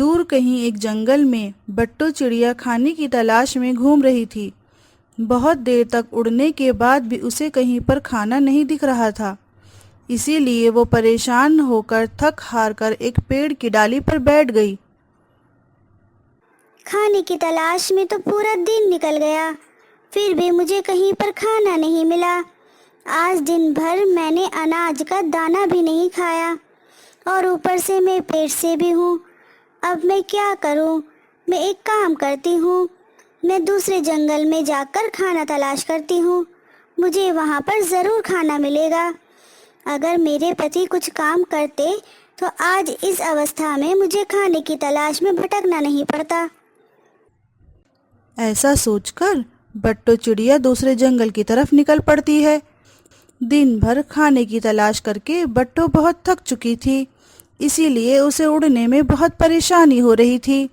दूर कहीं एक जंगल में बट्टू चिड़िया खाने की तलाश में घूम रही थी। बहुत देर तक उड़ने के बाद भी उसे कहीं पर खाना नहीं दिख रहा था। इसीलिए वो परेशान होकर थक हार कर एक पेड़ की डाली पर बैठ गई। खाने की तलाश में तो पूरा दिन निकल गया, फिर भी मुझे कहीं पर खाना नहीं मिला। आज दिन भर मैंने अनाज का दाना भी नहीं खाया और ऊपर से मैं पेट से भी हूँ। अब मैं क्या करूँ? मैं एक काम करती हूँ, मैं दूसरे जंगल में जाकर खाना तलाश करती हूँ। मुझे वहाँ पर ज़रूर खाना मिलेगा। अगर मेरे पति कुछ काम करते तो आज इस अवस्था में मुझे खाने की तलाश में भटकना नहीं पड़ता। ऐसा सोचकर बट्टू चिड़िया दूसरे जंगल की तरफ निकल पड़ती है। दिन भर खाने की तलाश करके बट्टू बहुत थक चुकी थी, इसीलिए उसे उड़ने में बहुत परेशानी हो रही थी।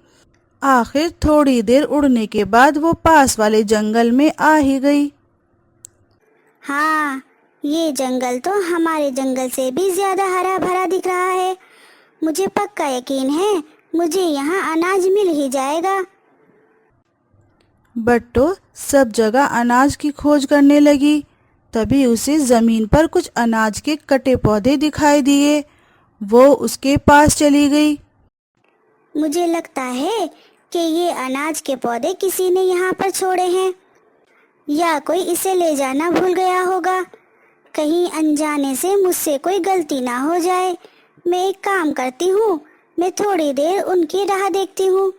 आखिर थोड़ी देर उड़ने के बाद वो पास वाले जंगल में आ ही गई। हाँ, ये जंगल तो हमारे जंगल से भी ज़्यादा हरा भरा दिख रहा है। मुझे पक्का यकीन है मुझे यहाँ अनाज मिल ही जाएगा। बट्टू सब जगह अनाज की खोज करने लगी। तभी उसे जमीन पर कुछ अनाज के कटे पौधे दिखाई दिए। वो उसके पास चली गई। मुझे लगता है कि ये अनाज के पौधे किसी ने यहाँ पर छोड़े हैं या कोई इसे ले जाना भूल गया होगा। कहीं अनजाने से मुझसे कोई गलती ना हो जाए। मैं एक काम करती हूँ, मैं थोड़ी देर उनकी राह देखती हूँ।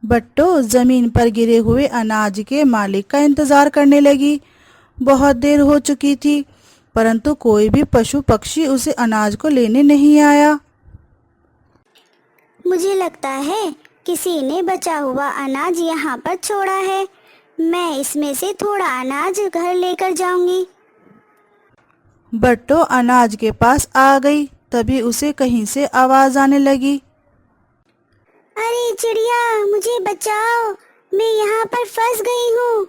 बट्टू जमीन पर गिरे हुए अनाज के मालिक का इंतजार करने लगी। बहुत देर हो चुकी थी, परंतु कोई भी पशु पक्षी उसे अनाज को लेने नहीं आया। मुझे लगता है किसी ने बचा हुआ अनाज यहाँ पर छोड़ा है। मैं इसमें से थोड़ा अनाज घर लेकर जाऊंगी। बट्टू अनाज के पास आ गई। तभी उसे कहीं से आवाज आने लगी। अरे चिड़िया, मुझे बचाओ, मैं यहाँ पर फंस गई हूँ।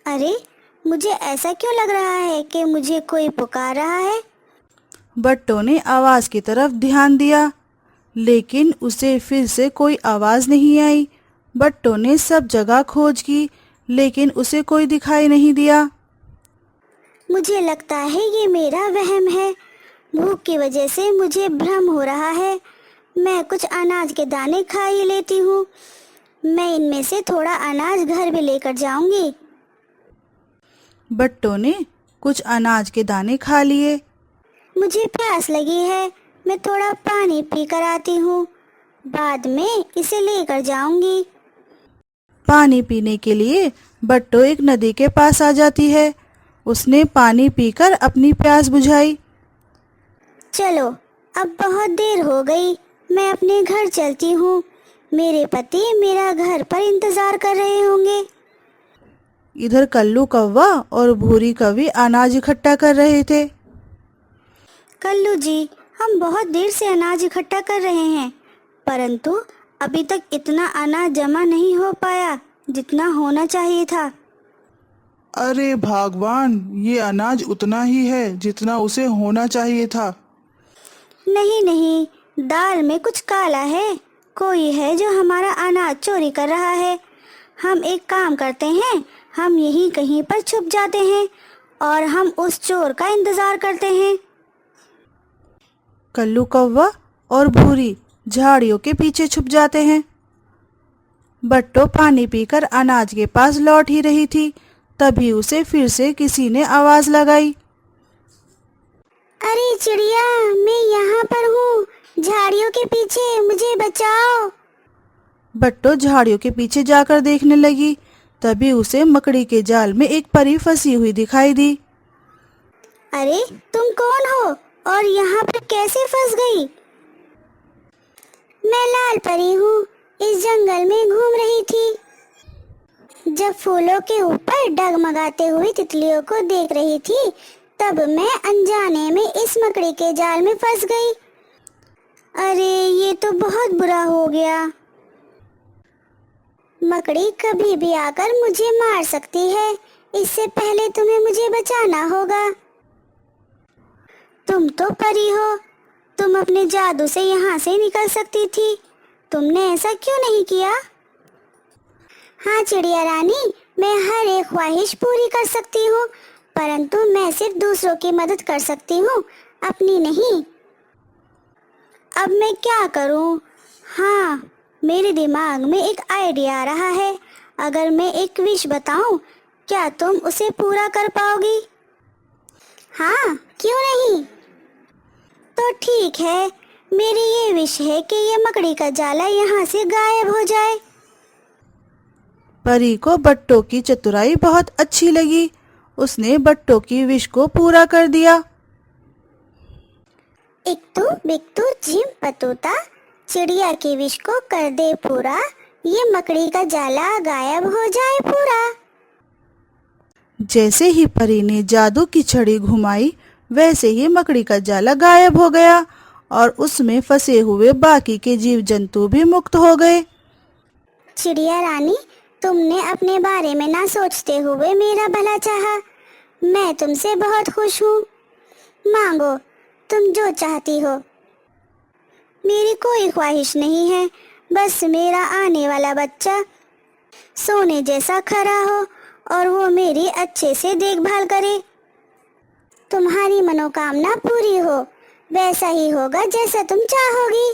अरे, मुझे ऐसा क्यों लग रहा है कि मुझे कोई पुकार रहा है? बट्टू ने आवाज की तरफ ध्यान दिया, लेकिन उसे फिर से कोई आवाज नहीं आई। बट्टू ने सब जगह खोज की, लेकिन उसे कोई दिखाई नहीं दिया। मुझे लगता है ये मेरा वहम है। भूख की वजह से मुझे भ्रम हो रहा है। मैं कुछ अनाज के दाने खा ही लेती हूँ। मैं इनमें से थोड़ा अनाज घर भी लेकर जाऊंगी। बट्टू ने कुछ अनाज के दाने खा लिए। मुझे प्यास लगी है, मैं थोड़ा पानी पी कर आती हूँ। बाद में इसे लेकर जाऊंगी। पानी पीने के लिए बट्टू एक नदी के पास आ जाती है। उसने पानी पीकर अपनी प्यास बुझाई। चलो, अब बहुत देर हो गई, मैं अपने घर चलती हूँ। मेरे पति मेरा घर पर इंतजार कर रहे होंगे। इधर कल्लू कौवा और भूरी कौवी अनाज इकट्ठा कर रहे थे। कल्लू जी, हम बहुत देर से अनाज इकट्ठा कर रहे हैं, परंतु अभी तक इतना अनाज जमा नहीं हो पाया जितना होना चाहिए था। अरे भगवान, ये अनाज उतना ही है जितना उसे होना चाहिए था। नहीं नहीं, दाल में कुछ काला है। कोई है जो हमारा अनाज चोरी कर रहा है। हम एक काम करते हैं, हम यहीं कहीं पर छुप जाते हैं और हम उस चोर का इंतजार करते हैं। कल्लू कौवा और भूरी झाड़ियों के पीछे छुप जाते हैं। बट्टू पानी पीकर अनाज के पास लौट ही रही थी। तभी उसे फिर से किसी ने आवाज लगाई। अरे चिड़िया, मैं यहाँ पर हूँ, झाड़ियों के पीछे, मुझे बचाओ। बट्टू झाड़ियों के पीछे जाकर देखने लगी। तभी उसे मकड़ी के जाल में एक परी फंसी हुई दिखाई दी। अरे तुम कौन हो और यहाँ पर कैसे फंस गई? मैं लाल परी हूँ, इस जंगल में घूम रही थी। जब फूलों के ऊपर डगमगाते हुए तितलियों को देख रही थी, तब मैं अनजाने में इस मकड़ी के जाल में फंस गई। अरे ये तो बहुत बुरा हो गया। मकड़ी कभी भी आकर मुझे मार सकती है, इससे पहले तुम्हें मुझे बचाना होगा। तुम तो परी हो, तुम अपने जादू से यहाँ से निकल सकती थी, तुमने ऐसा क्यों नहीं किया? हाँ चिड़िया रानी, मैं हर एक ख्वाहिश पूरी कर सकती हूँ, परंतु मैं सिर्फ दूसरों की मदद कर सकती हूँ, अपनी नहीं। अब मैं क्या करूँ? हाँ, मेरे दिमाग में एक आइडिया आ रहा है। अगर मैं एक विश बताऊं, क्या तुम उसे पूरा कर पाओगी? हाँ, क्यों नहीं? तो ठीक है, मेरी ये विश है कि ये मकड़ी का जाला यहाँ से गायब हो जाए। परी को बट्टो की चतुराई बहुत अच्छी लगी। उसने बट्टो की विश को पूरा कर दिया। इक्तू बिक्तू जिम पतूता, चिड़िया की विश को कर दे पूरा, ये मकड़ी का जाला गायब हो जाए पूरा। जैसे ही परी ने जादू की छड़ी घुमाई, वैसे ही मकड़ी का जाला गायब हो गया और उसमें फंसे हुए बाकी के जीव जंतु भी मुक्त हो गए। चिड़िया रानी, तुमने अपने बारे में ना सोचते हुए मेरा भला चाहा। मैं तुमसे बहुत खुश हूँ। मांगो, तुम जो चाहती हो। मेरी कोई ख्वाहिश नहीं है, बस मेरा आने वाला बच्चा सोने जैसा खरा हो और वो मेरी अच्छे से देखभाल करे। तुम्हारी मनोकामना पूरी हो, वैसा ही होगा जैसा तुम चाहोगी।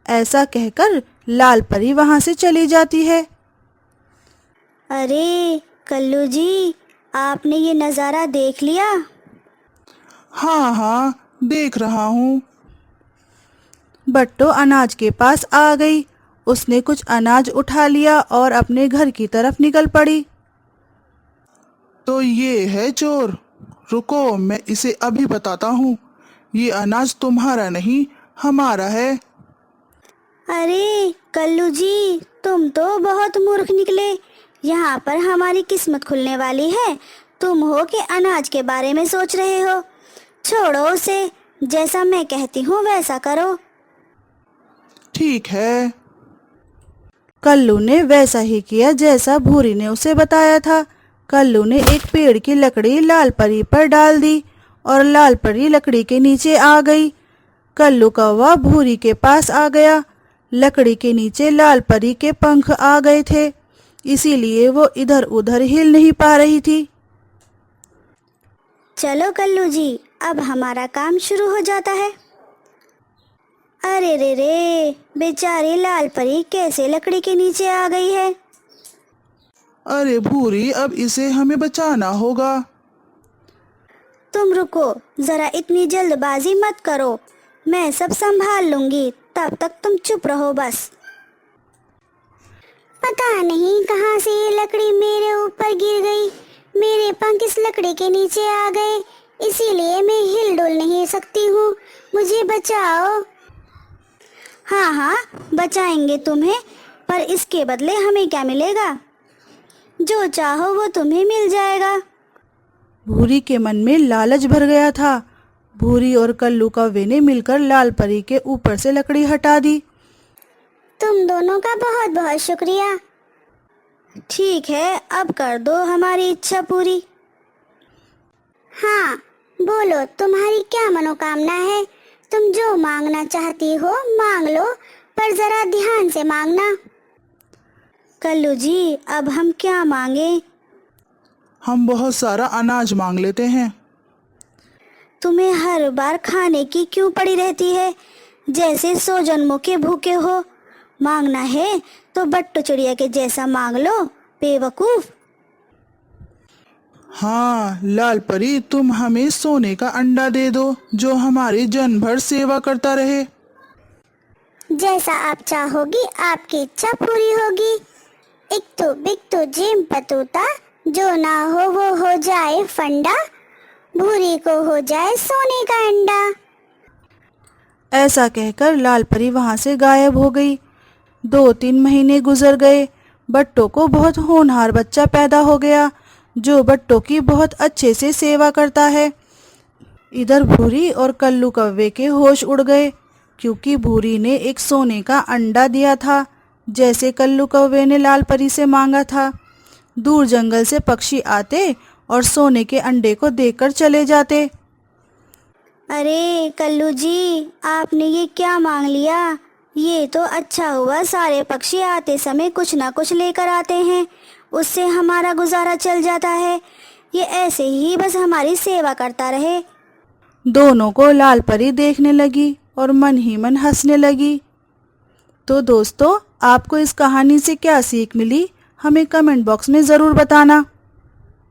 ऐसा कहकर लाल परी वहां से चली जाती है। अरे कल्लू जी, आपने ये नज़ारा देख लिया? हाँ हाँ, देख रहा हूँ। बट्टो अनाज के पास आ गई। उसने कुछ अनाज उठा लिया और अपने घर की तरफ निकल पड़ी। तो ये है चोर, रुको मैं इसे अभी बताता हूँ। ये अनाज तुम्हारा नहीं, हमारा है। अरे कल्लू जी, तुम तो बहुत मूर्ख निकले। यहाँ पर हमारी किस्मत खुलने वाली है, तुम हो कि अनाज के बारे में सोच रहे हो। छोड़ो उसे, जैसा मैं कहती हूँ वैसा करो। ठीक है। कल्लू ने वैसा ही किया जैसा भूरी ने उसे बताया था। कल्लू ने एक पेड़ की लकड़ी लाल परी पर डाल दी और लाल परी लकड़ी के नीचे आ गई। कल्लू कौवा भूरी के पास आ गया। लकड़ी के नीचे लाल परी के पंख आ गए थे, इसीलिए वो इधर उधर हिल नहीं पा रही थी। चलो कल्लू जी, अब हमारा काम शुरू हो जाता है। अरे रे रे, बेचारी लाल परी कैसे लकड़ी के नीचे आ गई है। अरे भूरी, अब इसे हमें बचाना होगा। तुम रुको, जरा इतनी जल्दबाजी मत करो, मैं सब संभाल लूंगी, तब तक तुम चुप रहो बस। पता नहीं कहाँ से ये लकड़ी मेरे ऊपर गिर गई, मेरे पंख इस लकड़ी के नीचे आ गए, इसीलिए मैं हिल डुल नहीं सकती हूँ, मुझे बचाओ। हाँ हाँ, बचाएंगे तुम्हें, पर इसके बदले हमें क्या मिलेगा? जो चाहो वो तुम्हें मिल जाएगा। भूरी के मन में लालच भर गया था। भूरी और कल्लू कौवे ने मिलकर लाल परी के ऊपर से लकड़ी हटा दी। तुम दोनों का बहुत बहुत शुक्रिया। ठीक है, अब कर दो हमारी इच्छा पूरी। हाँ, बोलो तुम्हारी क्या मनोकामना है? तुम जो मांगना चाहती हो मांग लो, पर जरा ध्यान से मांगना। कल्लू जी, अब हम क्या मांगे? हम बहुत सारा अनाज मांग लेते हैं। तुम्हें हर बार खाने की क्यों पड़ी रहती है? जैसे 100 जन्मों के भूखे हो। मांगना है तो बट्टू चिड़िया के जैसा मांग लो, बेवकूफ। हाँ लाल परी, तुम हमें सोने का अंडा दे दो जो हमारी जन्म भर सेवा करता रहे। जैसा आप चाहोगी आपकी इच्छा पूरी होगी। इक्तू बिक्तू जिम पतूता, जो ना हो वो हो जाए फंडा, भूरी को हो जाए सोने का अंडा। ऐसा कहकर लाल परी वहां से गायब हो गई। 2-3 महीने गुजर गए। बट्टो को बहुत होनहार बच्चा पैदा हो गया, जो बट्टो की बहुत अच्छे से सेवा करता है। इधर भूरी और कल्लू कौवे के होश उड़ गए, क्योंकि भूरी ने एक सोने का अंडा दिया था, जैसे कल्लू कौवे ने लाल परी से मांगा था। दूर जंगल से पक्षी आते और सोने के अंडे को देखकर चले जाते। अरे कल्लू जी, आपने ये क्या मांग लिया? ये तो अच्छा हुआ, सारे पक्षी आते समय कुछ ना कुछ लेकर आते हैं, उससे हमारा गुजारा चल जाता है। ये ऐसे ही बस हमारी सेवा करता रहे। दोनों को लाल परी देखने लगी और मन ही मन हंसने लगी। तो दोस्तों, आपको इस कहानी से क्या सीख मिली, हमें कमेंट बॉक्स में ज़रूर बताना।